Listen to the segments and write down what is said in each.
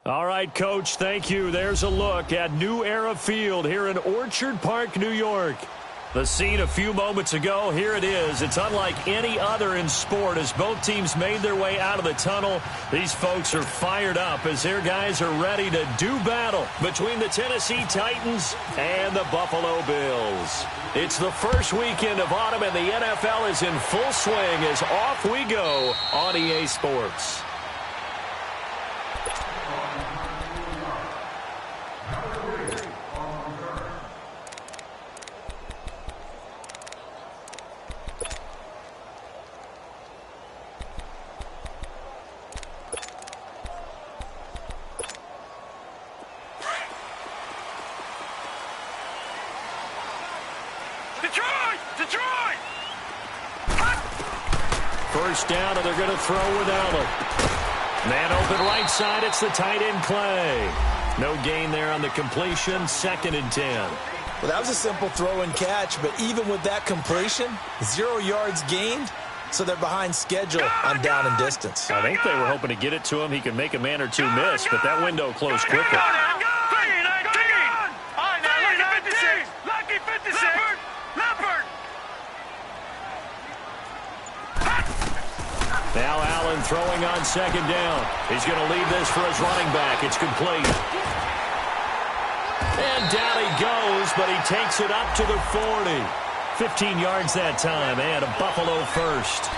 All right, Coach, thank you. There's a look at New Era Field here in Orchard Park, New York. The scene a few moments ago, here it is. It's unlike any other in sport as both teams made their way out of the tunnel. These folks are fired up as their guys are ready to do battle between the Tennessee Titans and the Buffalo Bills. It's the first weekend of autumn and the NFL is in full swing as off we go on EA Sports. First down, and they're going to throw with Allen. Man open right side, it's the tight end Clay. No gain there on the completion, 2nd and 10. Well, that was a simple throw and catch, but even with that completion, 0 yards gained, so they're behind schedule on down and distance. I think they were hoping to get it to him. He could make a man or two miss, but that window closed quickly. Now Allen throwing on 2nd down. He's going to leave this for his running back. It's complete. And down he goes, but he takes it up to the 40. 15 yards that time, and a Buffalo first.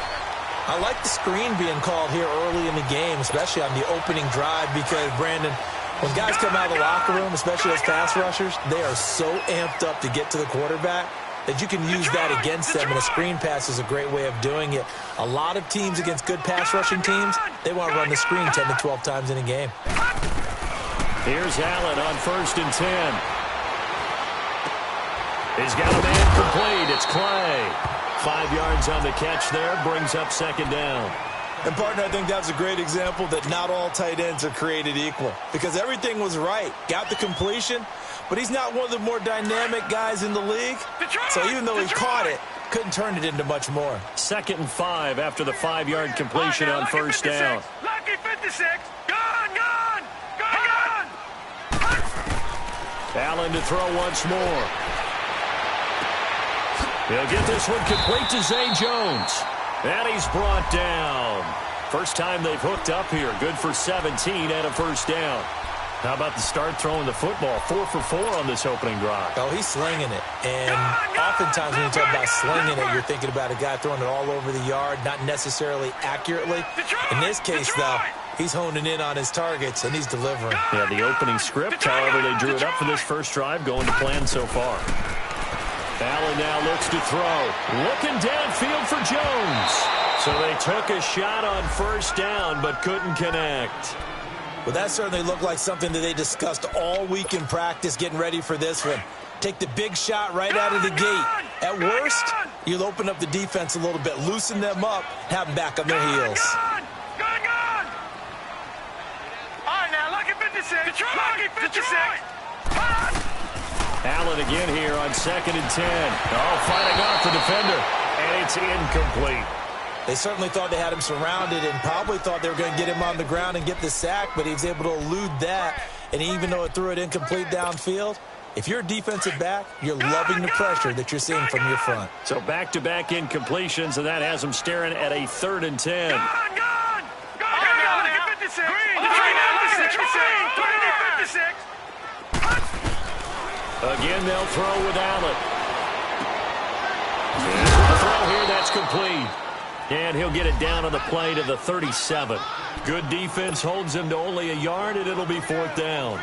I like the screen being called here early in the game, especially on the opening drive, because, Brandon, when guys come out of the locker room, especially as pass rushers, they are so amped up to get to the quarterback that you can use that against them, and a screen pass is a great way of doing it. A lot of teams against good pass rushing teams, they want to run the screen 10 to 12 times in a game. Here's Allen on 1st and 10. He's got a man complete. It's Clay. 5 yards on the catch there, brings up 2nd down. And, partner, I think that's a great example that not all tight ends are created equal, because everything was right. Got the completion, but he's not one of the more dynamic guys in the league. So even though he caught it, couldn't turn it into much more. 2nd and 5 after the 5-yard completion on 1st down. Lucky 56. Gone. Allen to throw once more. He'll get this one complete to Zay Jones. And he's brought down. First time they've hooked up here. Good for 17 and a 1st down. How about the start throwing the football? 4 for 4 on this opening drive. Oh, he's slinging it. And oftentimes when you talk about slinging it, you're thinking about a guy throwing it all over the yard, not necessarily accurately. In this case, though, he's honing in on his targets, and he's delivering. Yeah, the opening script, however, they drew it up for this first drive, going to plan so far. Allen now looks to throw. Looking downfield for Jones. So they took a shot on 1st down, but couldn't connect. Well, that certainly looked like something that they discussed all week in practice, getting ready for this one. Take the big shot right out of the gate. At worst, you'll open up the defense a little bit, loosen them up, have them back on their heels. Gone. All right, now, lucky 56. Lucky 56. Allen again here on 2nd and 10. Oh, fighting off the defender, and it's incomplete. They certainly thought they had him surrounded and probably thought they were going to get him on the ground and get the sack, but he was able to elude that. And even though it threw it incomplete downfield, if you're a defensive back, you're loving the pressure that you're seeing from your front. So back-to-back incompletions, and that has him staring at a 3rd and 10. Gone. Again, they'll throw with Allen. The throw here, that's complete. And he'll get it down on the play to the 37. Good defense holds him to only a yard, and it'll be 4th down.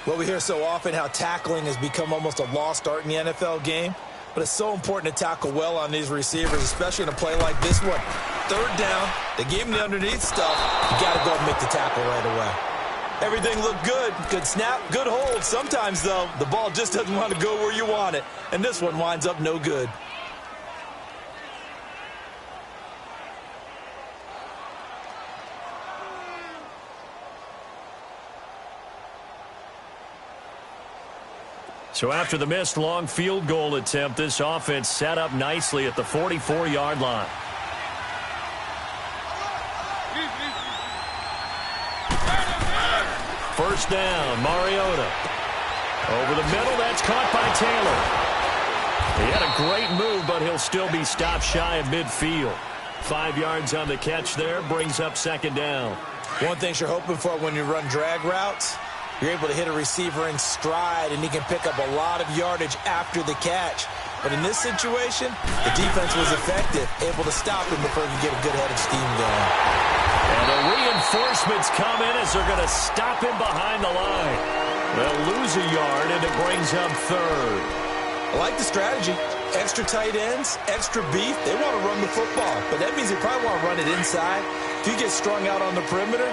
Well, we hear so often how tackling has become almost a lost art in the NFL game, but it's so important to tackle well on these receivers, especially in a play like this one. 3rd down, they gave him the underneath stuff. You got to go and make the tackle right away. Everything looked good. Good snap, good hold. Sometimes, though, the ball just doesn't want to go where you want it, and this one winds up no good. So after the missed long field goal attempt, this offense set up nicely at the 44-yard line. first down. Mariota. Over the middle, that's caught by Taylor. He had a great move, but he'll still be stopped shy of midfield. 5 yards on the catch there, brings up second down. One thing you're hoping for when you run drag routes, you're able to hit a receiver in stride, and he can pick up a lot of yardage after the catch. But in this situation, the defense was effective, able to stop him before he could get a good head of steam going. And the reinforcements come in as they're going to stop him behind the line. They'll lose a yard, and it brings up third. I like the strategy. Extra tight ends, extra beef. They want to run the football, but that means they probably want to run it inside. If you get strung out on the perimeter,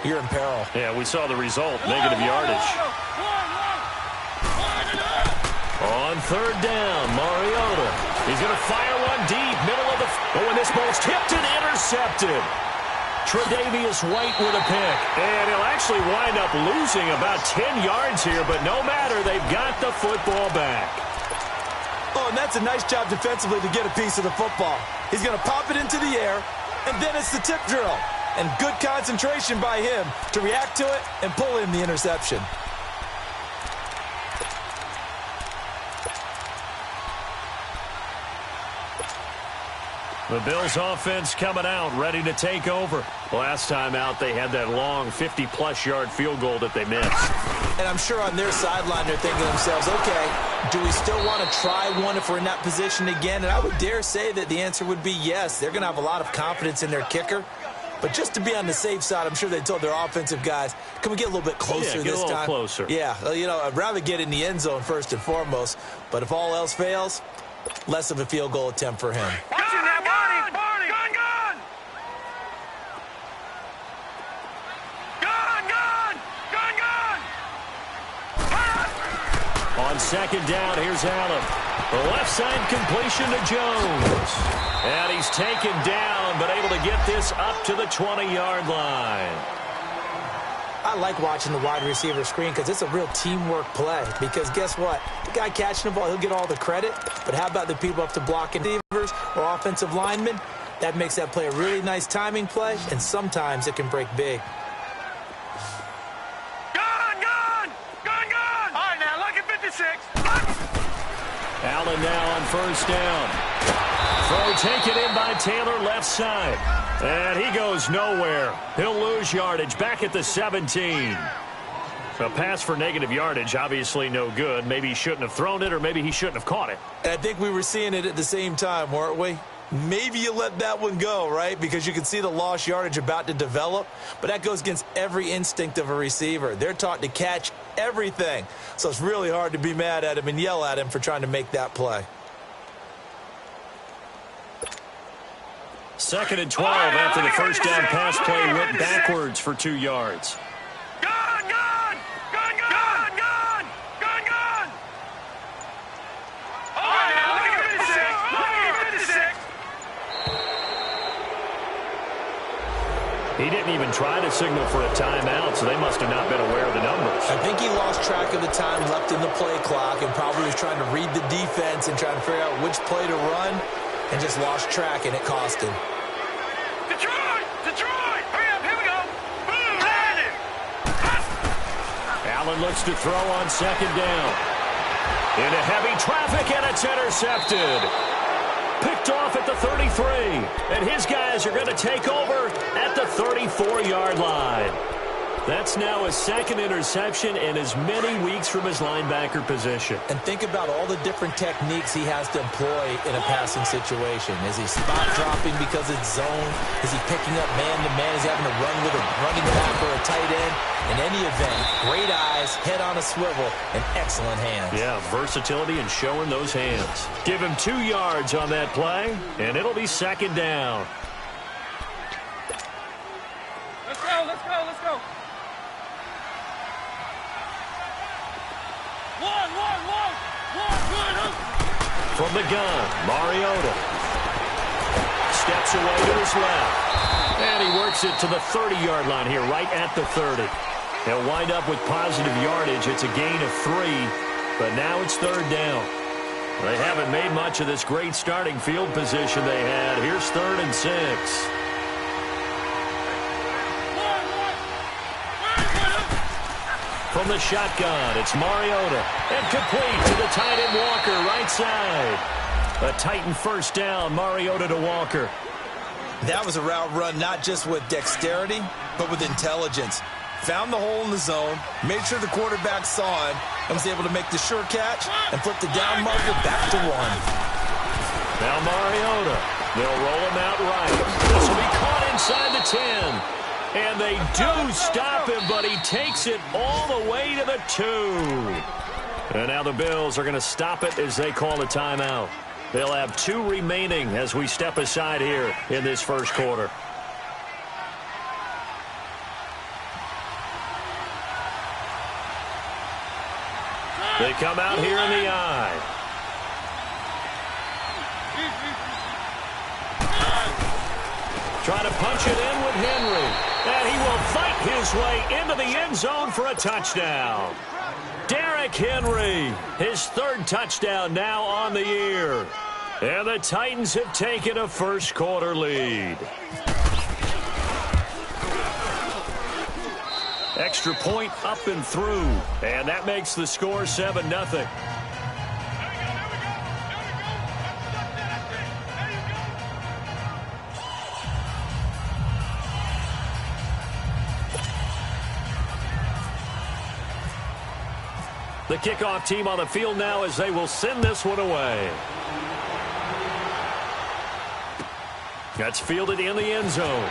you're in peril. Yeah, we saw the result, negative yardage. On third down, Mariota. He's going to fire one deep, middle of the... Oh, and this ball's tipped and intercepted. Tre'Davious White with a pick. And he'll actually wind up losing about 10 yards here, but no matter, they've got the football back. Oh, and that's a nice job defensively to get a piece of the football. He's going to pop it into the air, and then it's the tip drill. And good concentration by him to react to it and pull in the interception. The Bills offense coming out, ready to take over. Last time out, they had that long 50-plus yard field goal that they missed. And I'm sure on their sideline, they're thinking to themselves, okay, do we still want to try one if we're in that position again? And I would dare say that the answer would be yes. They're going to have a lot of confidence in their kicker. But just to be on the safe side, I'm sure they told their offensive guys, can we get a little bit closer this time? Get a little closer. Yeah, you know, I'd rather get in the end zone first and foremost. But if all else fails, less of a field goal attempt for him. On second down, here's Allen. The left side completion to Jones. And he's taken down, but able to get this up to the 20-yard line. I like watching the wide receiver screen because it's a real teamwork play. Because guess what? The guy catching the ball, he'll get all the credit. But how about the people up to blocking receivers or offensive linemen? That makes that play a really nice timing play, and sometimes it can break big. Allen now on first down. Throw taken in by Taylor left side. And he goes nowhere. He'll lose yardage back at the 17. A pass for negative yardage, obviously no good. Maybe he shouldn't have thrown it, or maybe he shouldn't have caught it. And I think we were seeing it at the same time, weren't we? Maybe you let that one go, right? Because you can see the lost yardage about to develop. But that goes against every instinct of a receiver. They're taught to catch everything. So it's really hard to be mad at him and yell at him for trying to make that play. 2nd and 12 after the first down pass play went backwards for 2 yards. He didn't even try to signal for a timeout, so they must have not been aware of the numbers. I think he lost track of the time left in the play clock and probably was trying to read the defense and trying to figure out which play to run and just lost track, and it cost him. Detroit! Hurry up, here we go! Boom! Landed! Allen looks to throw on second down. Into heavy traffic, and it's intercepted. Picked off at the 33, and his guys are going to take over at the 34-yard line. That's now his second interception in as many weeks from his linebacker position. And think about all the different techniques he has to employ in a passing situation. Is he spot dropping because it's zone? Is he picking up man-to-man? Is he having to run with a running back or a tight end? In any event, great eyes, head on a swivel, and excellent hands. Yeah, versatility and showing those hands. Give him 2 yards on that play, and it'll be second down. Let's go, let's go, let's go. From the gun, Mariota steps away to his left. And he works it to the 30-yard line here, right at the 30. He'll wind up with positive yardage. It's a gain of 3, but now it's third down. They haven't made much of this great starting field position they had. Here's 3rd and 6. From the shotgun, it's Mariota. And complete to the tight end Walker, right side. A Titan first down, Mariota to Walker. That was a route run not just with dexterity, but with intelligence. Found the hole in the zone, made sure the quarterback saw him, and was able to make the sure catch and flip the down marker back to 1. Now Mariota. They'll roll him out right. This will be caught inside the 10. And they do stop him, but he takes it all the way to the 2. And now the Bills are going to stop it as they call a timeout. They'll have 2 remaining as we step aside here in this first quarter. They come out here in the eye. Trying to punch it in with Henry. And he will fight his way into the end zone for a touchdown. Derrick Henry, his 3rd touchdown now on the year. And the Titans have taken a first quarter lead. Extra point up and through. And that makes the score 7-0. The kickoff team on the field now as they will send this one away. That's fielded in the end zone.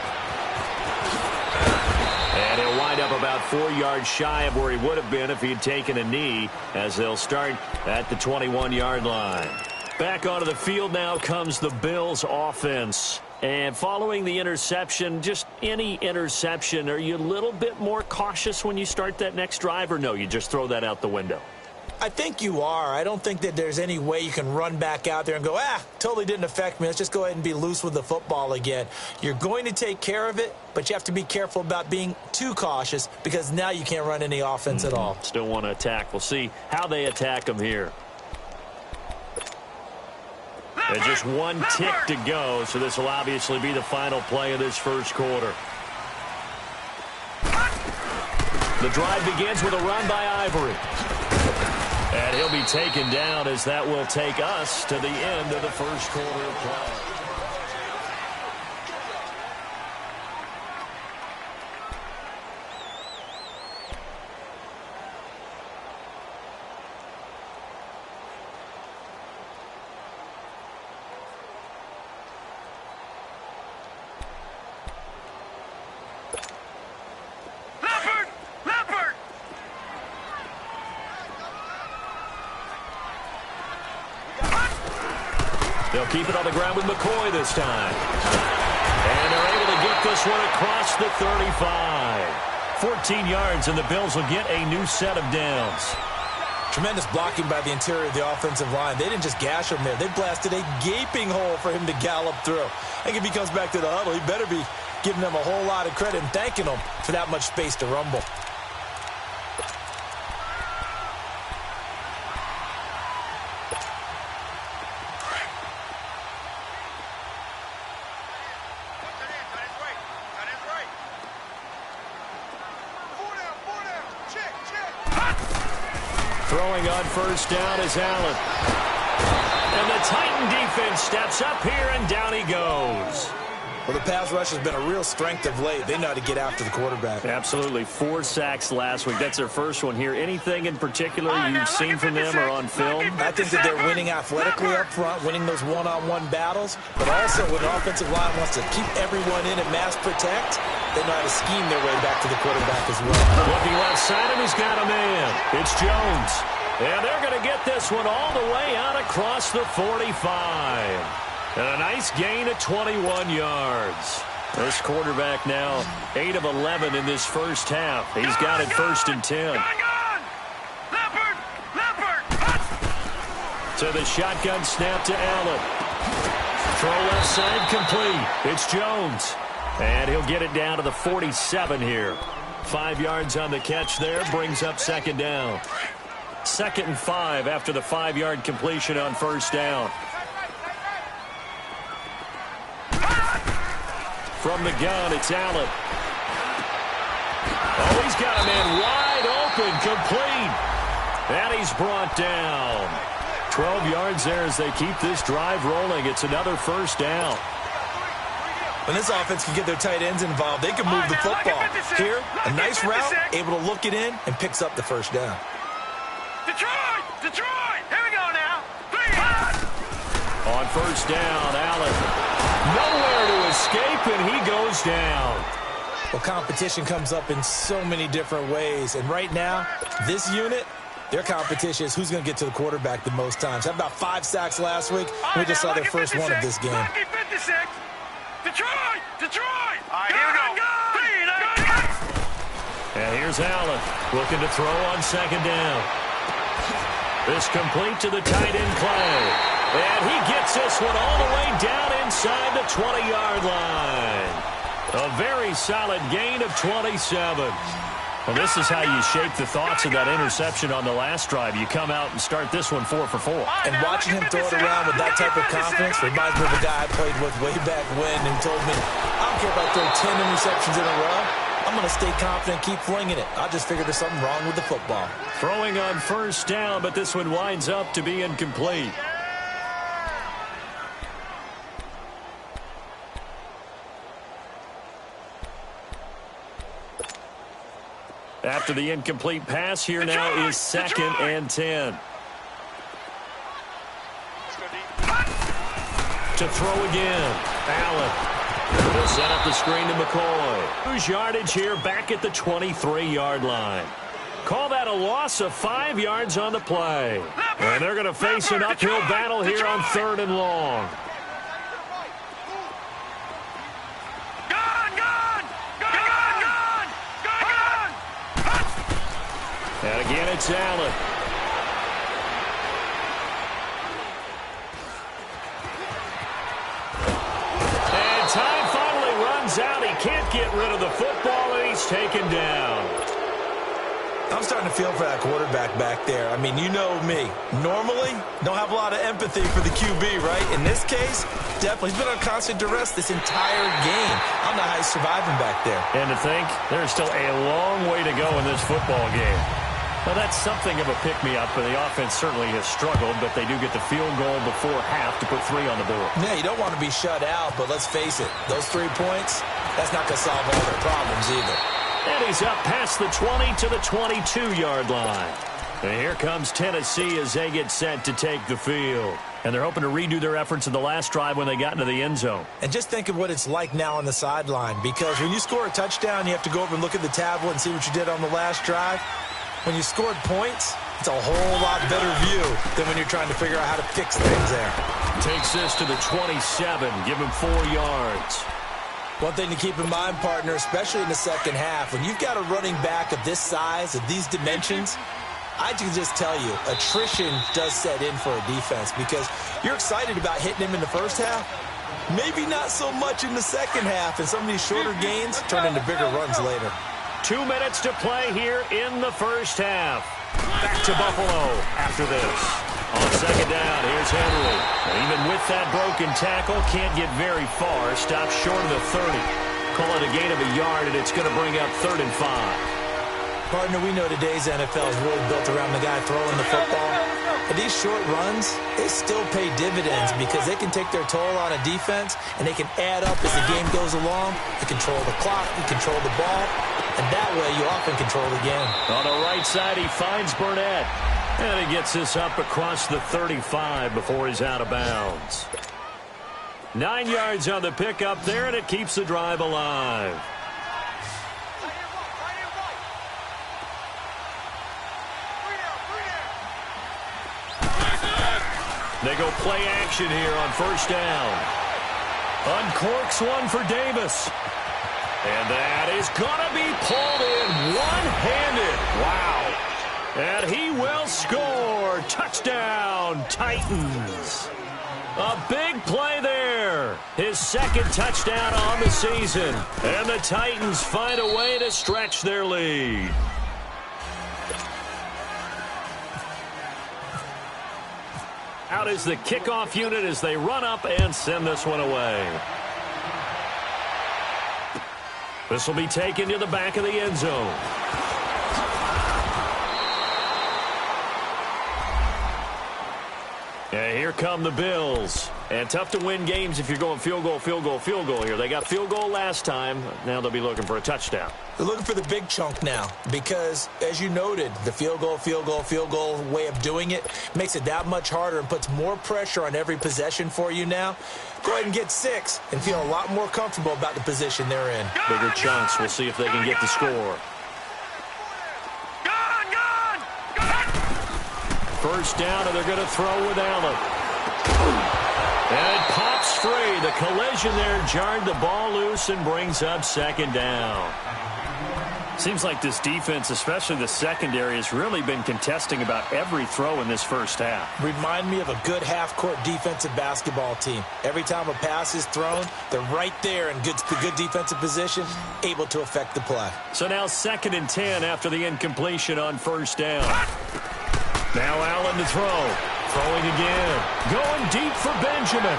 And he'll wind up about 4 yards shy of where he would have been if he had taken a knee, as they'll start at the 21-yard line. Back onto the field now comes the Bills offense. And following the interception, just any interception, are you a little bit more cautious when you start that next drive, or no, you just throw that out the window? I think you are. I don't think that there's any way you can run back out there and go, totally didn't affect me. Let's just go ahead and be loose with the football again. You're going to take care of it, but you have to be careful about being too cautious because now you can't run any offense at all. Still want to attack. We'll see how they attack them here. And just 1 tick to go, so this will obviously be the final play of this first quarter. The drive begins with a run by Ivory. And he'll be taken down as that will take us to the end of the first quarter of play. They'll keep it on the ground with McCoy this time. And they're able to get this one across the 35. 14 yards, and the Bills will get a new set of downs. Tremendous blocking by the interior of the offensive line. They didn't just gash him there. They blasted a gaping hole for him to gallop through. I think if he comes back to the huddle, he better be giving them a whole lot of credit and thanking them for that much space to rumble. Throwing on first down is Allen. And the Titan defense steps up here, and down he goes. Well, the pass rush has been a real strength of late. They know how to get after the quarterback. Absolutely. 4 sacks last week. That's their first one here. Anything in particular you've seen from them or on film? I think that they're winning athletically up front, winning those one-on-one battles, but also when the offensive line wants to keep everyone in and mass protect, they know how to scheme their way back to the quarterback as well. Looking left side, and he's got a man. It's Jones. And they're going to get this one all the way out across the 45. And a nice gain of 21 yards. This quarterback now 8 of 11 in this first half. He's got it 1st and 10. To the shotgun snap to Allen. Throw left side complete. It's Jones. And he'll get it down to the 47 here. 5 yards on the catch there. Brings up 2nd down. 2nd and 5 after the 5-yard completion on first down. From the gun, it's Allen. Oh, he's got a man wide open, complete. And he's brought down. 12 yards there as they keep this drive rolling. It's another first down. When this offense can get their tight ends involved, they can move the football. Here, a nice route, able to look it in, and picks up the first down. Detroit! Detroit! Here we go now. On first down, Allen. Nowhere to escape, and he goes down. Well, competition comes up in so many different ways. And right now, this unit, their competition is who's going to get to the quarterback the most times. Had about 5 sacks last week. We just saw their first one of this game. Lucky 56. Detroit! Detroit! All right, here we go. And here's Allen looking to throw on second down. This complete to the tight end Clay. And he gets this one all the way down inside the 20-yard line. A very solid gain of 27. Well, this is how you shape the thoughts of that interception on the last drive. You come out and start this one 4 for 4. And watching him throw it around with that type of confidence reminds me of a guy I played with way back when and told me, I don't care if I throw 10 interceptions in a row. I'm going to stay confident, keep flinging it. I just figured there's something wrong with the football. Throwing on first down, but this one winds up to be incomplete. After the incomplete pass, here now is 2nd and 10. To throw again, Allen. Will set up the screen to McCoy. Who's yardage here back at the 23-yard line. Call that a loss of 5 yards on the play. And they're going to face an uphill battle here on 3rd and long. And again, it's Allen. And time finally runs out. He can't get rid of the football, and he's taken down. I'm starting to feel for that quarterback back there. I mean, you know me. Normally, don't have a lot of empathy for the QB, right? In this case, definitely. He's been on constant duress this entire game. I don't know how he's surviving back there. And to think, there's still a long way to go in this football game. Well, that's something of a pick-me-up, and the offense certainly has struggled, but they do get the field goal before half to put 3 on the board. Yeah, you don't want to be shut out, but let's face it, those 3 points, that's not going to solve all their problems either. And he's up past the 20 to the 22-yard line. And here comes Tennessee as they get set to take the field. And they're hoping to redo their efforts in the last drive when they got into the end zone. And just think of what it's like now on the sideline, because when you score a touchdown, you have to go over and look at the tablet and see what you did on the last drive. When you scored points, it's a whole lot better view than when you're trying to figure out how to fix things there. Takes this to the 27, give him 4 yards. One thing to keep in mind, partner, especially in the second half, when you've got a running back of this size, of these dimensions, I can just tell you, attrition does set in for a defense because you're excited about hitting him in the first half, maybe not so much in the second half, and some of these shorter gains turn into bigger runs later. 2 minutes to play here in the first half. Back to Buffalo after this. On second down, here's Henry. And even with that broken tackle, can't get very far. Stops short of the 30. Call it a gain of a yard, and it's going to bring up 3rd and 5. Partner, we know today's NFL is really built around the guy throwing the football. But these short runs, they still pay dividends because they can take their toll on a defense, and they can add up as the game goes along. You control the clock, you control the ball, and that way you often control the game. On the right side, he finds Burnett. And he gets this up across the 35 before he's out of bounds. 9 yards on the pickup there, and it keeps the drive alive. They go play action here on first down. Uncorks one for Davis. And that is going to be pulled in one-handed. Wow. And he will score. Touchdown, Titans. A big play there. His 2nd touchdown on the season. And the Titans find a way to stretch their lead. Out is the kickoff unit as they run up and send this one away. This will be taken to the back of the end zone. And here come the Bills. And tough to win games if you're going field goal, field goal, field goal here. They got field goal last time. Now they'll be looking for a touchdown. They're looking for the big chunk now because, as you noted, the field goal way of doing it makes it that much harder and puts more pressure on every possession for you now. Go ahead and get 6 and feel a lot more comfortable about the position they're in. Bigger chunks. We'll see if they can get the score. First down, and they're going to throw with Allen. And it pops free. The collision there jarred the ball loose and brings up second down. Seems like this defense, especially the secondary, has really been contesting about every throw in this first half. Remind me of a good half-court defensive basketball team. Every time a pass is thrown, they're right there in good defensive position, able to affect the play. So now 2nd and 10 after the incompletion on first down. Now Allen to throw. Throwing again. Going deep for Benjamin.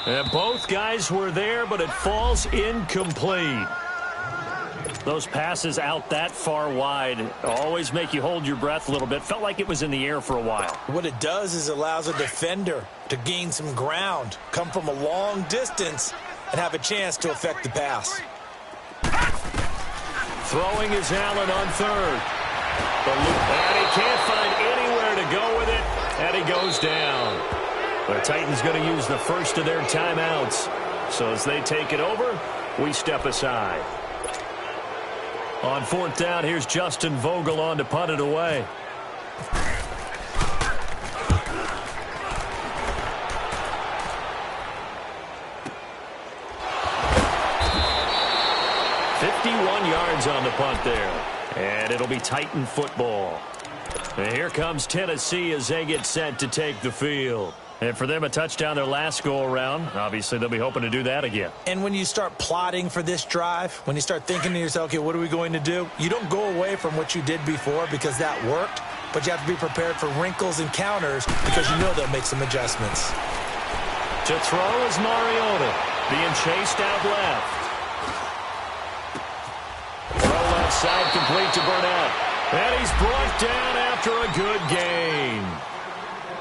And both guys were there, but it falls incomplete. Those passes out that far wide always make you hold your breath a little bit. Felt like it was in the air for a while. What it does is it allows a defender to gain some ground, come from a long distance, and have a chance to affect the pass. Throwing is Allen on 3rd. And he can't find anywhere to go with it, and he goes down. The Titans going to use the first of their timeouts. So as they take it over, we step aside. On 4th down, here's Justin Vogel on to punt it away. Yards on the punt there. And it'll be Titan football. And here comes Tennessee as they get set to take the field. And for them, a touchdown their last go-around. Obviously, they'll be hoping to do that again. And when you start plotting for this drive, when you start thinking to yourself, okay, what are we going to do? You don't go away from what you did before because that worked, but you have to be prepared for wrinkles and counters because you know they'll make some adjustments. To throw is Mariota, being chased out left. Side complete to Burnett. And he's brought down after a good gain.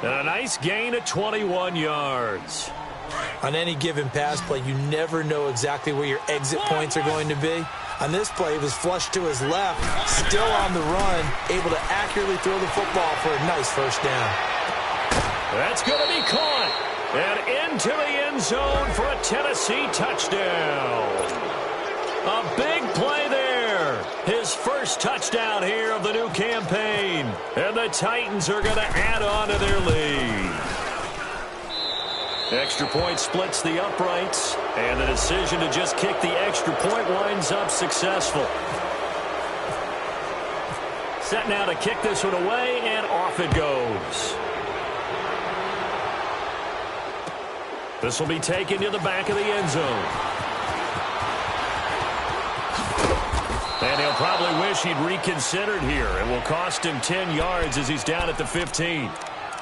And a nice gain of 21 yards. On any given pass play, you never know exactly where your exit points are going to be. On this play, it was flushed to his left, still on the run, able to accurately throw the football for a nice first down. That's going to be caught. And into the end zone for a Tennessee touchdown. A big play there. His first touchdown here of the new campaign. And the Titans are going to add on to their lead. Extra point splits the uprights. And the decision to just kick the extra point winds up successful. Set now to kick this one away, and off it goes. This will be taken to the back of the end zone. And he'll probably wish he'd reconsidered here. It will cost him 10 yards as he's down at the 15.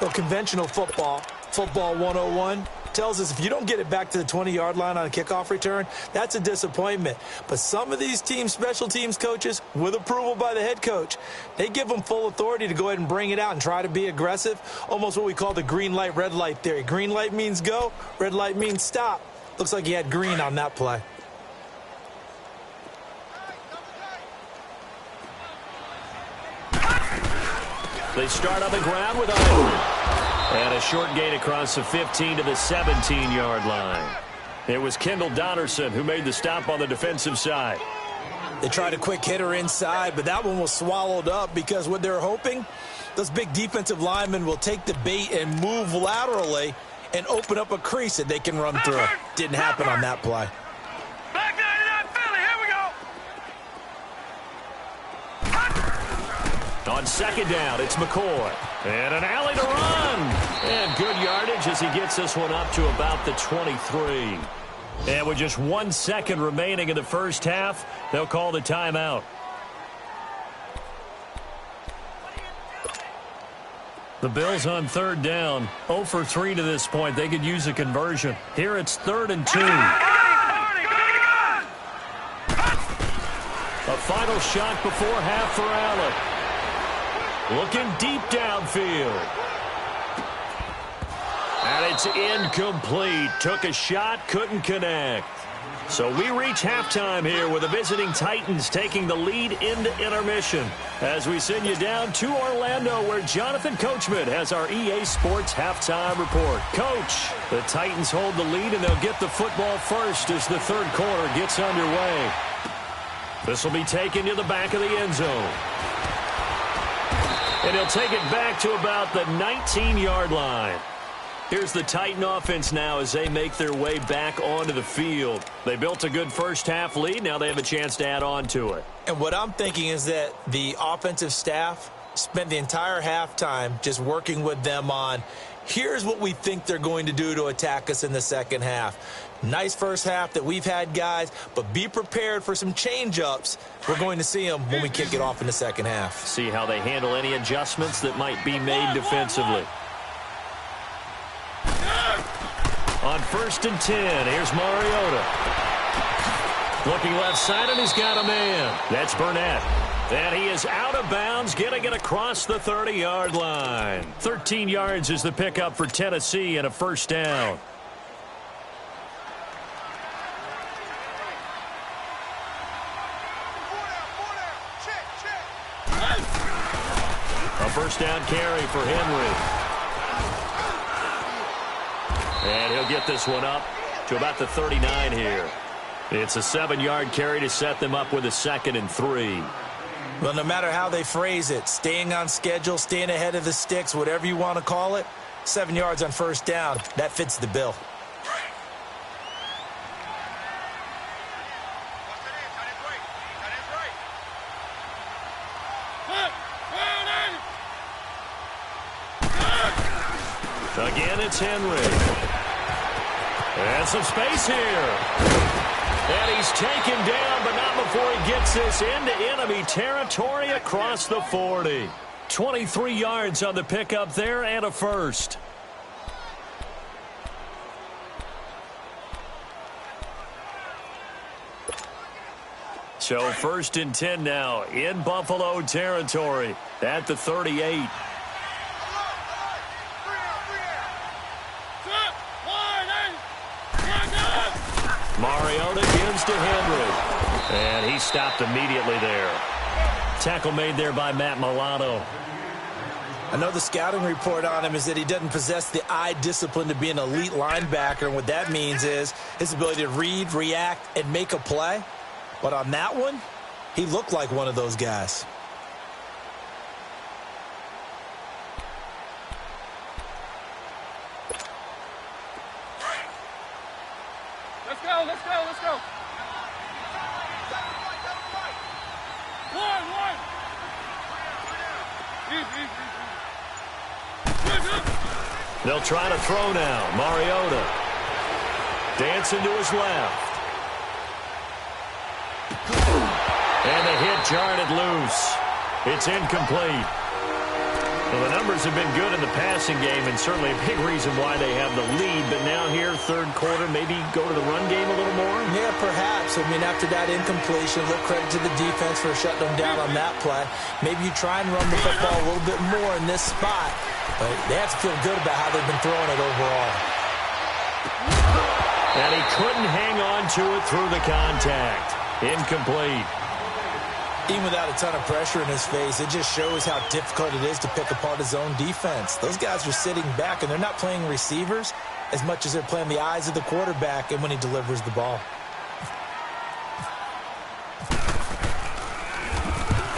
Well, conventional football 101, tells us if you don't get it back to the 20-yard line on a kickoff return, that's a disappointment. But some of these teams, special teams coaches, with approval by the head coach, they give them full authority to go ahead and bring it out and try to be aggressive. Almost what we call the green light, red light theory. Green light means go, red light means stop. Looks like he had green on that play. They start on the ground with Iowa. And a short gain across the 15 to the 17-yard line. It was Kendall Donnerson who made the stop on the defensive side. They tried a quick hitter inside, but that one was swallowed up because what they're hoping, those big defensive linemen will take the bait and move laterally and open up a crease that they can run through. Didn't happen on that play. Back 99 Philly, here we go. On second down, it's McCoy. And an alley to run. And good yardage as he gets this one up to about the 23. And with just 1 second remaining in the first half, they'll call the timeout. The Bills on third down, 0 for 3 to this point. They could use a conversion. Here it's 3rd and 2. A final shot before half for Allen. Looking deep downfield. it's incomplete. Took a shot, couldn't connect. So we reach halftime here with the visiting Titans taking the lead into intermission. As we send you down to Orlando, where Jonathan Coachman has our EA Sports halftime report. Coach, the Titans hold the lead, and they'll get the football first as the third quarter gets underway. This will be taken to the back of the end zone. And he'll take it back to about the 19-yard line. Here's the Titan offense now as they make their way back onto the field. They built a good first-half lead. Now they have a chance to add on to it. And what I'm thinking is that the offensive staff spent the entire halftime just working with them on, here's what we think they're going to do to attack us in the second half. Nice first half that we've had, guys, but be prepared for some change-ups. We're going to see them when we kick it off in the second half. See how they handle any adjustments that might be made defensively. On 1st and 10, here's Mariota. Looking left side, and he's got a man. That's Burnett. And he is out of bounds, getting it across the 30-yard line. 13 yards is the pickup for Tennessee and a first down. A first down carry for Henry. And he'll get this one up to about the 39 here. It's a 7-yard carry to set them up with a 2nd and 3. Well, no matter how they phrase it, staying on schedule, staying ahead of the sticks, whatever you want to call it, 7 yards on first down, that fits the bill. Again, it's Henry. And some space here. And he's taken down, but not before he gets this into enemy territory across the 40. 23 yards on the pickup there and a first. So 1st and 10 now in Buffalo territory at the 38. Mariota gives to Henry. And he stopped immediately there. Tackle made there by Matt Milano. I know the scouting report on him is that he doesn't possess the eye discipline to be an elite linebacker. And what that means is his ability to read, react, and make a play. But on that one, he looked like one of those guys. Let's go. One. They'll try to throw now. Mariota dancing to his left. And the hit jarred it loose. It's incomplete. Well, the numbers have been good in the passing game, and certainly a big reason why they have the lead. But now here, third quarter, maybe go to the run game a little more? Yeah, perhaps. I mean, after that incompletion, a little credit to the defense for shutting them down on that play. Maybe you try and run the football a little bit more in this spot. But they have to feel good about how they've been throwing it overall. And he couldn't hang on to it through the contact. Incomplete. Even without a ton of pressure in his face, it just shows how difficult it is to pick apart his own defense. Those guys are sitting back, and they're not playing receivers as much as they're playing the eyes of the quarterback and when he delivers the ball.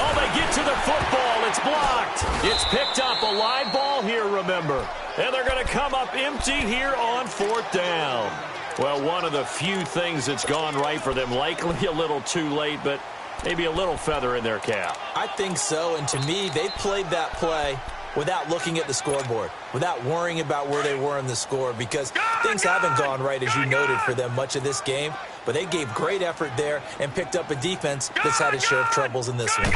Oh, they get to the football. It's blocked. It's picked up. A live ball here, remember. And they're going to come up empty here on 4th down. Well, one of the few things that's gone right for them. Likely a little too late, but maybe a little feather in their cap. I think so, and to me, they played that play without looking at the scoreboard, without worrying about where they were in the score, because things haven't gone right, as you noted, for them much of this game. But they gave great effort there and picked up a defense that's had its share of troubles in this one.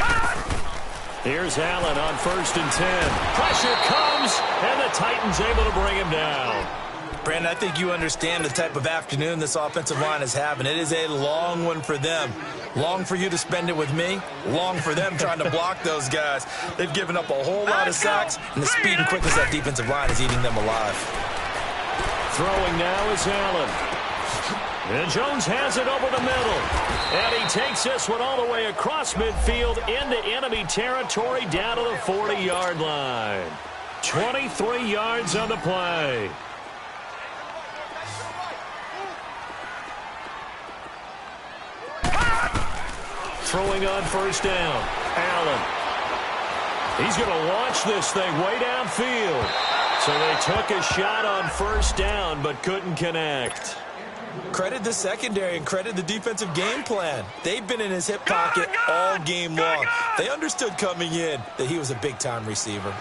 Here's Allen on 1st and 10. Pressure comes, and the Titans able to bring him down. Brandon, I think you understand the type of afternoon this offensive line is having. It is a long one for them. Long for you to spend it with me. Long for them trying to block those guys. They've given up a whole lot of sacks, and the speed and quickness of that defensive line is eating them alive. throwing now is Allen. And Jones has it over the middle. And he takes this one all the way across midfield into enemy territory down to the 40-yard line. 23 yards on the play. Throwing on first down. Allen. He's going to launch this thing way downfield. So they took a shot on first down but couldn't connect. Credit the secondary and credit the defensive game plan. They've been in his hip pocket all game long. They understood coming in that he was a big-time receiver.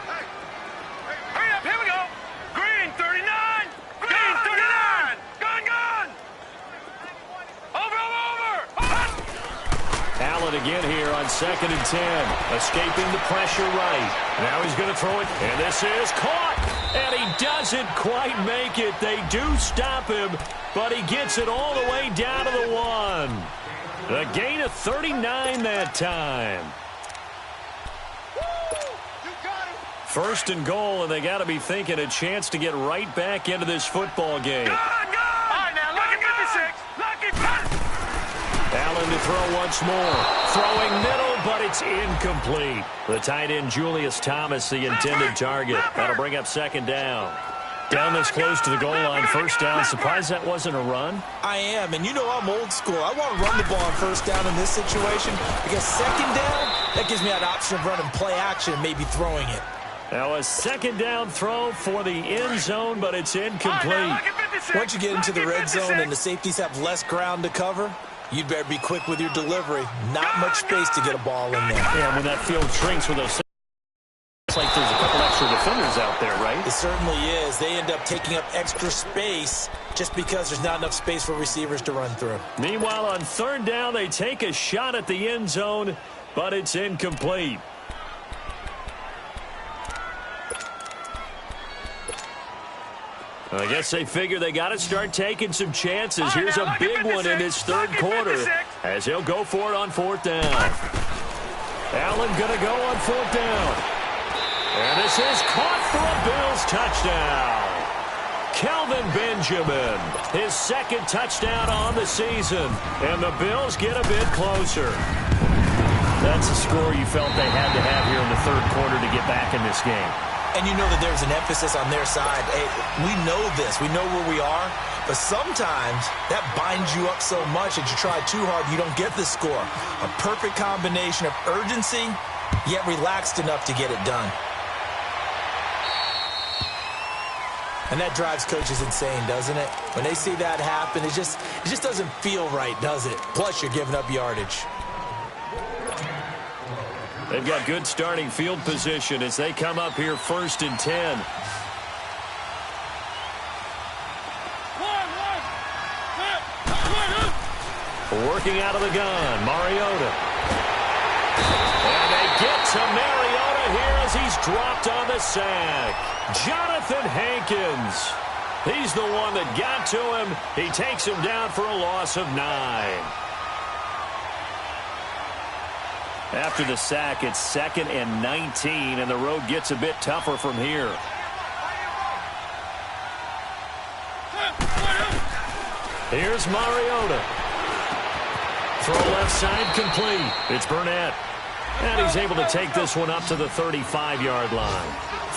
Hurry up, here we go. Green, 39. Green, 39. Gun. Over. Allen again here on 2nd and 10. Escaping the pressure right. Now he's going to throw it, and this is caught. And he doesn't quite make it. They do stop him, but he gets it all the way down to the 1. A gain of 39 that time. First and goal, and they got to be thinking a chance to get right back into this football game. All right, now, lucky 56. Lucky pass. Allen to throw once more. Throwing middle, but it's incomplete. The tight end, Julius Thomas, the intended target. That'll bring up 2nd down. Down this close to the goal line, first down. Surprised that wasn't a run? I am, and you know I'm old school. I want to run the ball on first down in this situation because 2nd down, that gives me that option of running play action and maybe throwing it. Now a 2nd down throw for the end zone, but it's incomplete. Once you get into the red zone and the safeties have less ground to cover, you'd better be quick with your delivery. Not much space to get a ball in there. Yeah, when that field shrinks with those, it's like there's a couple extra defenders out there, right? It certainly is. They end up taking up extra space just because there's not enough space for receivers to run through. Meanwhile, on 3rd down, they take a shot at the end zone, but it's incomplete. I guess they figure they got to start taking some chances. Here's a big one in his 3rd quarter as he'll go for it on 4th down. Allen going to go on 4th down. And this is caught for a Bills touchdown. Kelvin Benjamin, his 2nd touchdown on the season. And the Bills get a bit closer. That's a score you felt they had to have here in the 3rd quarter to get back in this game. And you know that there's an emphasis on their side. Hey, we know this. We know where we are. But sometimes that binds you up so much that you try too hard, you don't get the score. A perfect combination of urgency, yet relaxed enough to get it done. And that drives coaches insane, doesn't it? When they see that happen, it just doesn't feel right, does it? Plus, you're giving up yardage. They've got good starting field position as they come up here 1st and 10. Working out of the gun, Mariota. And they get to Mariota here as he's dropped on the sack. Jonathan Hankins. He's the one that got to him. He takes him down for a loss of 9. After the sack, it's 2nd and 19, and the road gets a bit tougher from here. Here's Mariota. Throw left side complete. It's Burnett. And he's able to take this one up to the 35-yard line.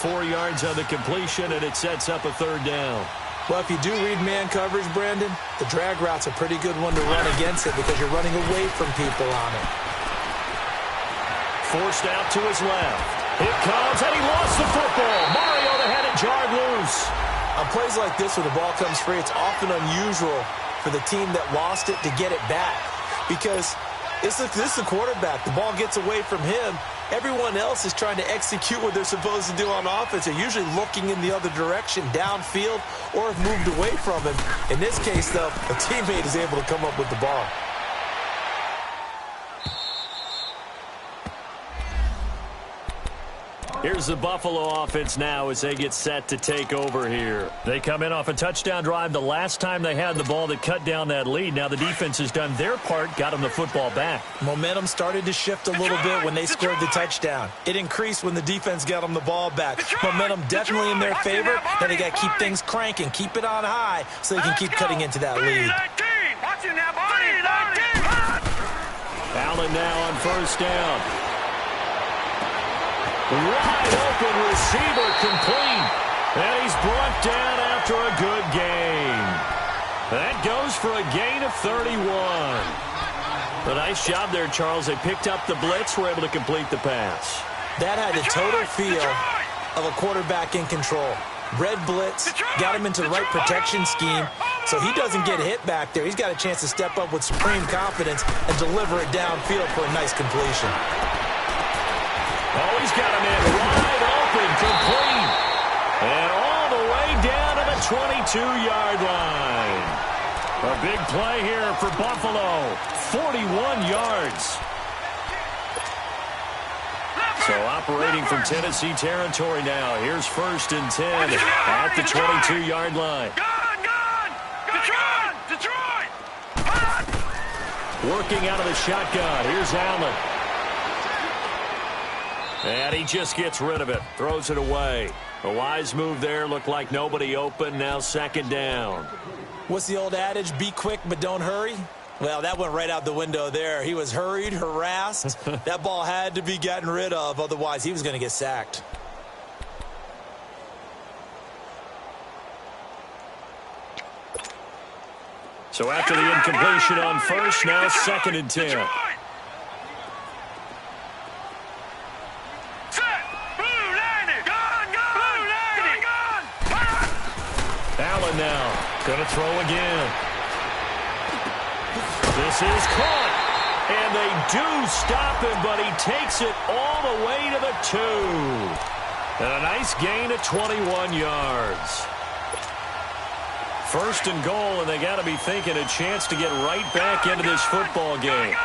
4 yards on the completion, and it sets up a 3rd down. Well, if you do read man coverage, Brandon, the drag route's a pretty good one to run against it because you're running away from people on it. Forced out to his left. It comes, and he lost the football. Mariota had it jarred loose. On plays like this where the ball comes free, it's often unusual for the team that lost it to get it back because this is the quarterback. The ball gets away from him. Everyone else is trying to execute what they're supposed to do on offense. They're usually looking in the other direction, downfield, or have moved away from him. In this case, though, a teammate is able to come up with the ball. Here's the Buffalo offense now as they get set to take over here. They come in off a touchdown drive the last time they had the ball that cut down that lead. Now the defense has done their part, got them the football back. Momentum started to shift a little bit when they scored the touchdown. It increased when the defense got them the ball back. Momentum definitely in their favor. Now they got to keep things cranking, keep it on high so they can keep cutting into that lead. Allen now on first down. Wide open receiver complete. And he's brought down after a good gain. That goes for a gain of 31. A nice job there, Charles. They picked up the blitz, were able to complete the pass. That had the total feel of a quarterback in control. Red blitz, got him into the right protection scheme, so he doesn't get hit back there. He's got a chance to step up with supreme confidence and deliver it downfield for a nice completion. Oh, he's got him in wide open, complete. And all the way down to the 22-yard line. A big play here for Buffalo. 41 yards. So operating from Tennessee territory now. Here's 1st and 10 at the 22-yard line. Working out of the shotgun. Here's Allen. And he just gets rid of it. Throws it away. A wise move there. Looked like nobody open. Now 2nd down. What's the old adage? Be quick, but don't hurry. Well, that went right out the window there. He was hurried, harassed. That ball had to be gotten rid of. Otherwise, he was going to get sacked. So after the incompletion on first, now 2nd and 10. Allen now going to throw again. This is caught. And they do stop him, but he takes it all the way to the 2. And a nice gain of 21 yards. 1st and goal, and they got to be thinking a chance to get right back into this football game.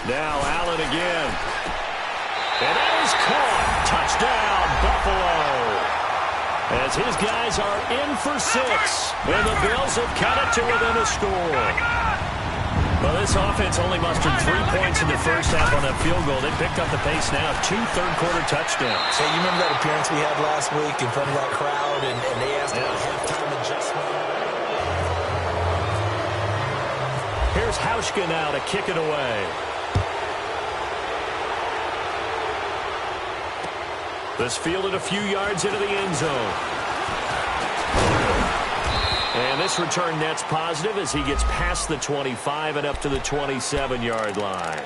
Now Allen again. And that is caught. Touchdown, Buffalo. As his guys are in for 6. And the Bills have cut it to within a score. Well, this offense only mustered 3 points in the first half on that field goal. They picked up the pace now. 2 third-quarter touchdowns. So you remember that appearance we had last week in front of that crowd, and they asked about halftime adjustment? Here's Hauschka now to kick it away. This fielded a few yards into the end zone. And this return net's positive as he gets past the 25 and up to the 27-yard line.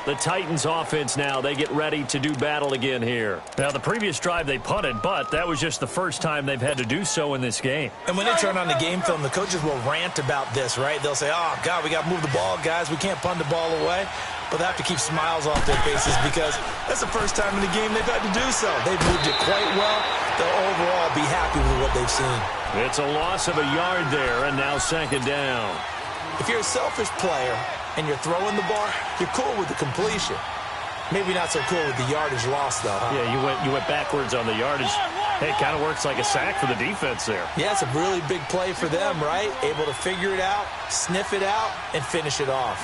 The Titans offense now, they get ready to do battle again here. Now, the previous drive they punted, but that was just the first time they've had to do so in this game. And when they turn on the game film, the coaches will rant about this, right? They'll say, oh, God, we got to move the ball, guys. We can't punt the ball away. But they have to keep smiles off their faces because that's the first time in the game they've had to do so. They've moved it quite well. They'll overall be happy with what they've seen. It's a loss of a yard there, and now 2nd down. If you're a selfish player and you're throwing the ball, you're cool with the completion. Maybe not so cool with the yardage loss, though, huh? Yeah, you went backwards on the yardage. Hey, it kind of works like a sack for the defense there. Yeah, it's a really big play for them, right? Able to figure it out, sniff it out, and finish it off.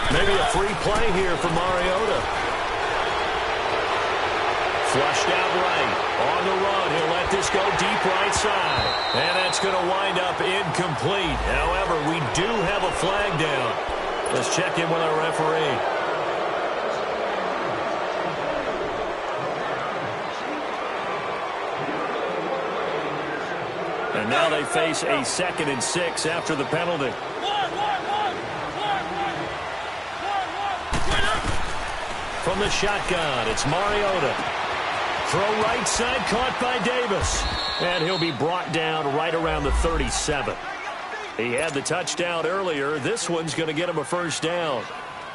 Maybe a free play here for Mariota. Flushed out right. On the run, he'll let this go deep right side. And that's going to wind up incomplete. However, we do have a flag down. Let's check in with our referee. And now they face a 2nd and 6 after the penalty. From the shotgun, it's Mariota. Throw right side, caught by Davis. And he'll be brought down right around the 37. He had the touchdown earlier. This one's going to get him a first down.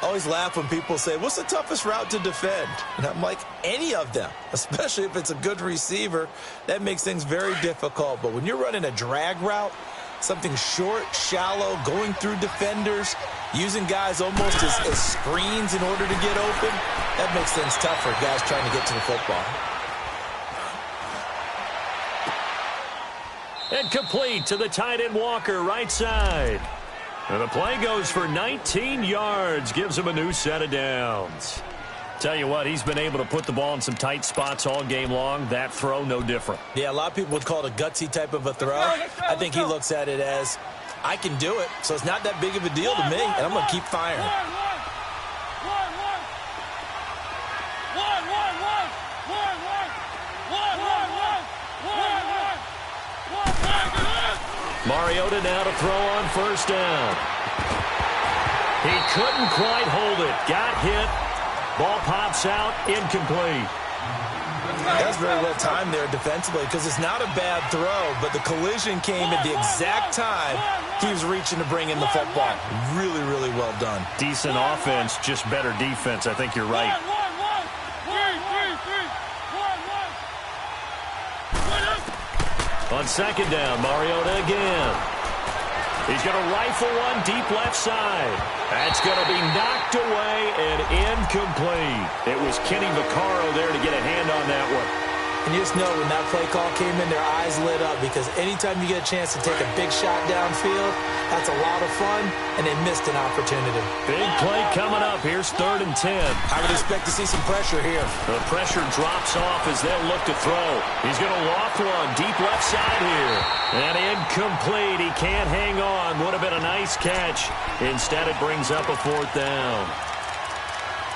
I always laugh when people say, what's the toughest route to defend? And I'm like, any of them, especially if it's a good receiver. That makes things very difficult. But when you're running a drag route, Something short, shallow, going through defenders, using guys almost as screens in order to get open. That makes things tough for guys trying to get to the football. And complete to the tight end Walker, right side. And the play goes for 19 yards, gives him a new set of downs. Tell you what, he's been able to put the ball in some tight spots all game long. That throw, no different. Yeah, a lot of people would call it a gutsy type of a throw. I think he looks at it as, I can do it, so it's not that big of a deal to me, and I'm going to keep firing. Mariota now to throw on first down. He couldn't quite hold it. Got hit. Ball pops out. Incomplete. That was very well timed there defensively because it's not a bad throw, but the collision came at the exact time he was reaching to bring in the football. Really, really well done. Decent offense, just better defense. I think you're right. On second down, Mariota again. He's going to rifle one deep left side. That's going to be knocked away and incomplete. It was Kenny Vaccaro there to get a hand on that one. And you just know when that play call came in, their eyes lit up because anytime you get a chance to take a big shot downfield, that's a lot of fun, and they missed an opportunity. Big play coming up. Here's 3rd and 10. I would expect to see some pressure here. The pressure drops off as they'll look to throw. He's going to loft one deep left side here. And incomplete. He can't hang on. Would have been a nice catch. Instead, it brings up a 4th down.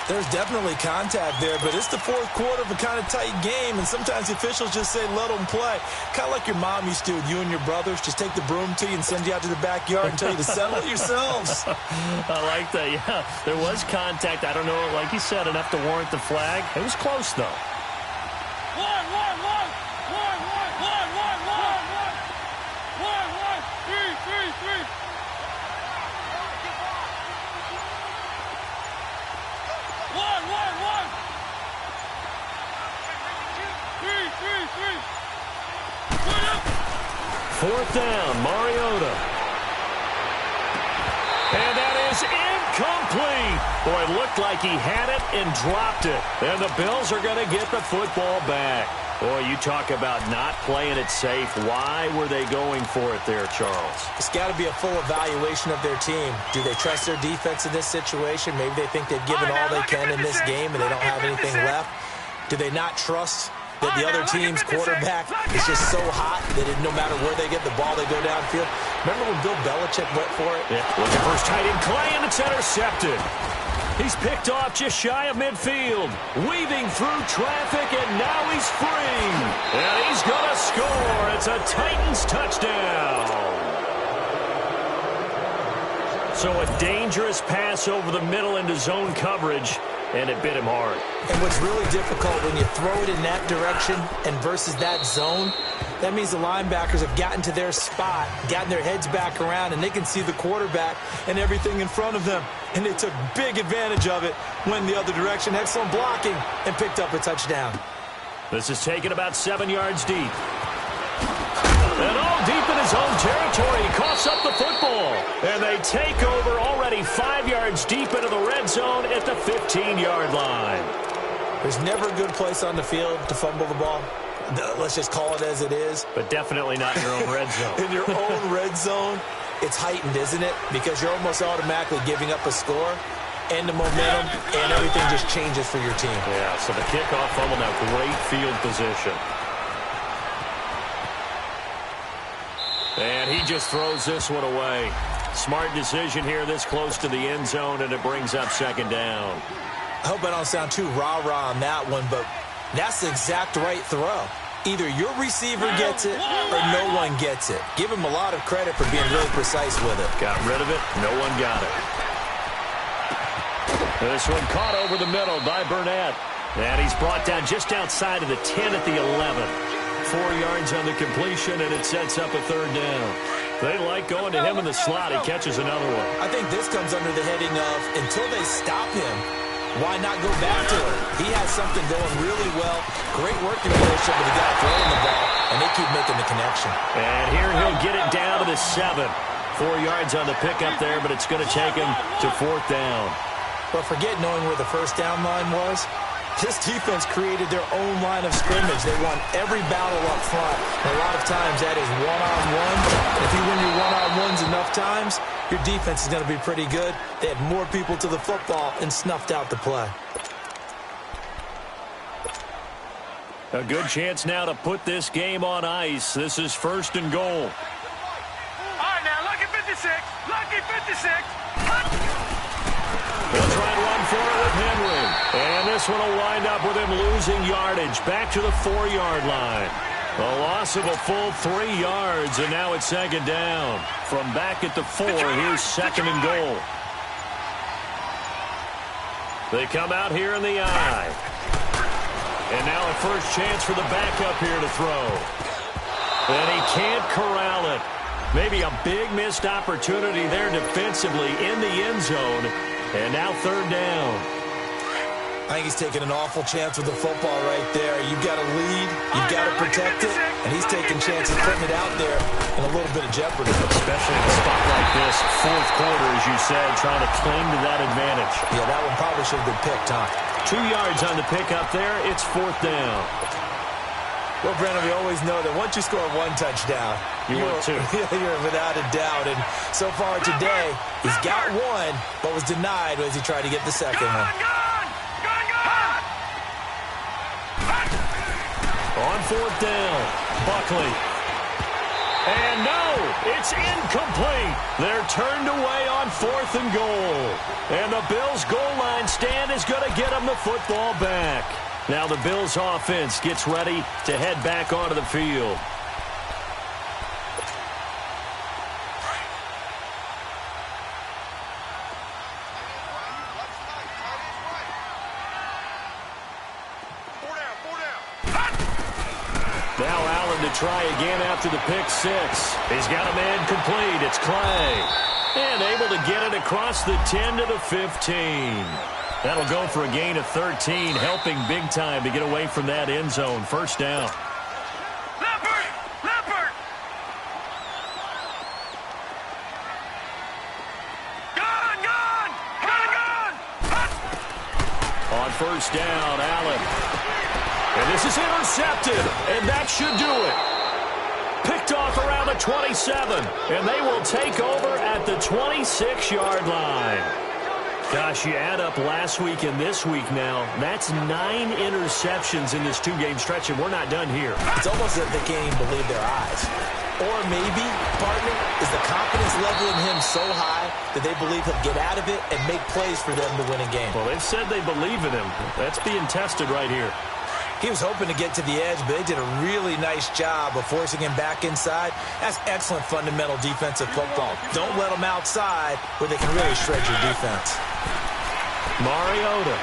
There's definitely contact there, but it's the 4th quarter of a kind of tight game, and sometimes the officials just say, let them play. Kind of like your mom used to with you and your brothers. Just take the broom to you and send you out to the backyard and tell you to settle it yourselves. I like that, yeah. There was contact. I don't know, like you said, enough to warrant the flag. It was close, though. Fourth down, Mariota. And that is incomplete. Boy, it looked like he had it and dropped it. And the Bills are going to get the football back. Boy, you talk about not playing it safe. Why were they going for it there, Charles? It's got to be a full evaluation of their team. Do they trust their defense in this situation? Maybe they think they've given all they can in this game and they don't have anything left. Do they not trust that the other team's quarterback is just so hot that no matter where they get the ball, they go downfield? Remember when Bill Belichick went for it? Yeah, looking for his tight end, Clay, and it's intercepted. He's picked off just shy of midfield, weaving through traffic, and now he's free. And he's going to score. It's a Titans touchdown. So a dangerous pass over the middle into zone coverage, and it bit him hard. And what's really difficult when you throw it in that direction and versus that zone, that means the linebackers have gotten to their spot, gotten their heads back around, and they can see the quarterback and everything in front of them. And they took big advantage of it, went the other direction, excellent blocking, and picked up a touchdown. This is taken about 7 yards deep. And all deep in his own territory, he coughs up the football. And they take over already 5 yards deep into the red zone at the 15-yard line. There's never a good place on the field to fumble the ball. Let's just call it as it is. But definitely not in your own red zone. In your own red zone, it's heightened, isn't it? Because you're almost automatically giving up a score and the momentum, and everything just changes for your team. Yeah, so the kickoff fumble now, great field position. And he just throws this one away. Smart decision here this close to the end zone, and it brings up 2nd down. I hope I don't sound too rah-rah on that one, but that's the exact right throw. Either your receiver gets it or no one gets it. Give him a lot of credit for being really precise with it. Got rid of it. No one got it. This one caught over the middle by Burnett. And he's brought down just outside of the 10 at the 11. 4 yards on the completion, and it sets up a 3rd down. They like going to him in the slot. He catches another one. I think this comes under the heading of until they stop him, why not go back to it? He has something going really well. Great working relationship with the guy throwing the ball, and they keep making the connection. And here he'll get it down to the 7. 4 yards on the pickup there, but it's going to take him to 4th down. But forget knowing where the first down line was. This defense created their own line of scrimmage. They won every battle up front. And a lot of times that is one-on-one. If you win your one-on-ones enough times, your defense is going to be pretty good. They had more people to the football and snuffed out the play. A good chance now to put this game on ice. This is 1st and goal. All right, now, lucky 56. Lucky 56. They'll try and run for it with Henry. And this one will wind up with him losing yardage back to the 4-yard line. A loss of a full 3 yards, and now it's 2nd down. From back at the 4, here's 2nd and goal. They come out here in the eye. And now a first chance for the backup here to throw. And he can't corral it. Maybe a big missed opportunity there defensively in the end zone. And now 3rd down. I think he's taking an awful chance with the football right there. You've got to lead, you've got to protect it, and he's taking chances putting it out there in a little bit of jeopardy. Especially in a spot like this, 4th quarter, as you said, trying to cling to that advantage. Yeah, that one probably should have been picked, huh? 2 yards on the pickup there. It's 4th down. Well, Brandon, we always know that once you score 1 touchdown, you're without a doubt. And so far today, he's got 1, but was denied as he tried to get the second one. On 4th down, Buckley. And no, it's incomplete. They're turned away on 4th and goal. And the Bills' goal line stand is going to get them the football back. Now the Bills' offense gets ready to head back onto the field. Now Allen to try again after the pick 6. He's got a man complete. It's Clay. And able to get it across the 10 to the 15. That'll go for a gain of 13, helping big time to get away from that end zone. 1st down. Leopard! Gun! On 1st down, Allen. And this is intercepted, and that should do it. Picked off around the 27, and they will take over at the 26-yard line. Gosh, you add up last week and this week now, that's 9 interceptions in this 2-game stretch, and we're not done here. It's almost as if they can't even believe their eyes. Or maybe, partner, is the confidence level in him so high that they believe he'll get out of it and make plays for them to win a game. Well, they've said they believe in him. That's being tested right here. He was hoping to get to the edge, but they did a really nice job of forcing him back inside. That's excellent fundamental defensive football. Don't let them outside where they can really shred your defense. Mariota.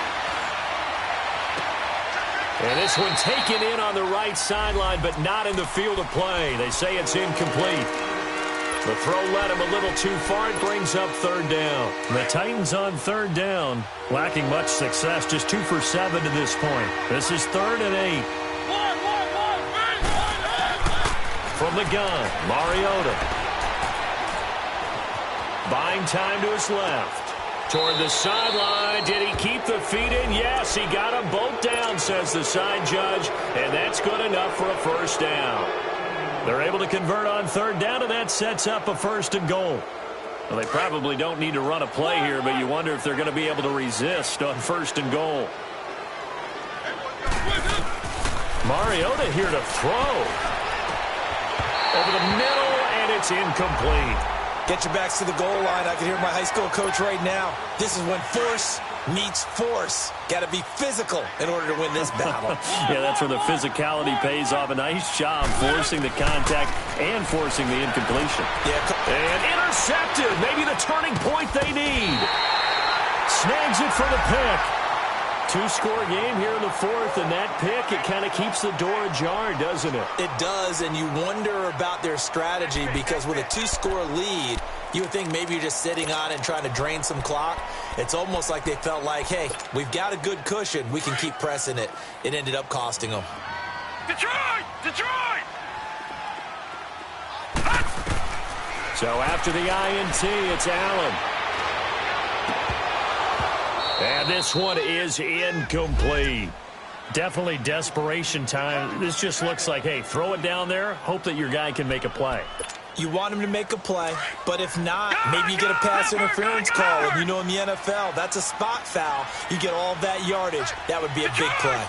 And this one taken in on the right sideline, but not in the field of play. They say it's incomplete. The throw led him a little too far. It brings up 3rd down. The Titans on 3rd down, lacking much success, just 2 for 7 to this point. This is 3rd and 8. From the gun, Mariota. Buying time to his left. Toward the sideline. Did he keep the feet in? Yes, he got them both down, says the side judge, and that's good enough for a 1st down. They're able to convert on 3rd down, and that sets up a 1st and goal. Well, they probably don't need to run a play here, but you wonder if they're going to be able to resist on 1st and goal. Mariota here to throw. Over the middle, and it's incomplete. Get your backs to the goal line. I can hear my high school coach right now. This is when force meets force. Got to be physical in order to win this battle. Yeah, that's where the physicality pays off. A nice job forcing the contact and forcing the incompletion. Yeah. And intercepted. Maybe the turning point they need. Snags it for the pick. 2-score game here in the 4th, and that pick, it kind of keeps the door ajar, doesn't it? It does, and you wonder about their strategy because with a 2-score lead, You would think maybe you're just sitting on it and trying to drain some clock. It's almost like they felt like, hey, we've got a good cushion. We can keep pressing it. It ended up costing them. Detroit! Detroit! So after the INT, it's Allen. And this one is incomplete. Definitely desperation time. This just looks like, hey, throw it down there, hope that your guy can make a play. You want him to make a play, but if not, maybe you get a pass interference call. And you know in the NFL, that's a spot foul. You get all of that yardage. That would be a big play.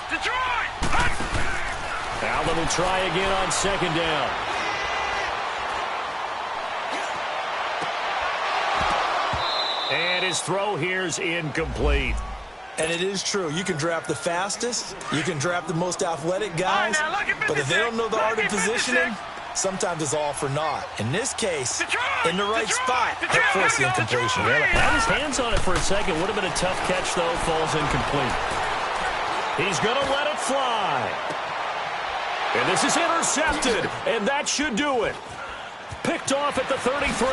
Allen will try again on second down. And his throw here's incomplete. And it is true. You can draft the fastest. You can draft the most athletic guys. But if they don't know the art of positioning, sometimes it's all for naught. In this case, in the right spot, that forced the incompletion. Well, had his hands on it for a second. Would have been a tough catch, though. Falls incomplete. He's going to let it fly. And this is intercepted. And that should do it. Picked off at the 33.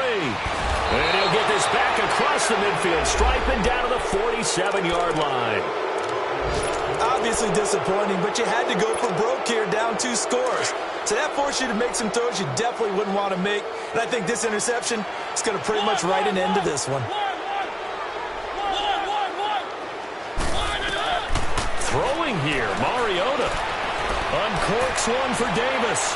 And he'll get this back across the midfield, striping down to the 47-yard line. Obviously disappointing, but you had to go for broke here, down 2 scores. So that forced you to make some throws you definitely wouldn't want to make. And I think this interception is going to pretty much write an end to this one. Throwing here, Mariota uncorks one for Davis.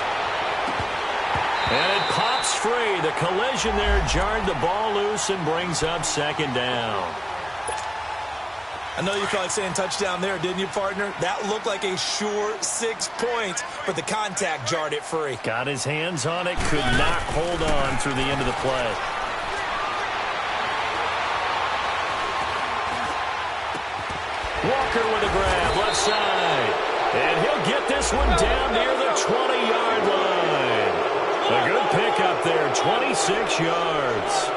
And it pops free. The collision there jarred the ball loose and brings up second down. I know you felt like saying touchdown there, didn't you, partner? That looked like a sure 6 points, but the contact jarred it free. Got his hands on it, could not hold on through the end of the play. Walker with a grab, left side. And he'll get this one down near the 20-yard line. A good pickup there, 26 yards.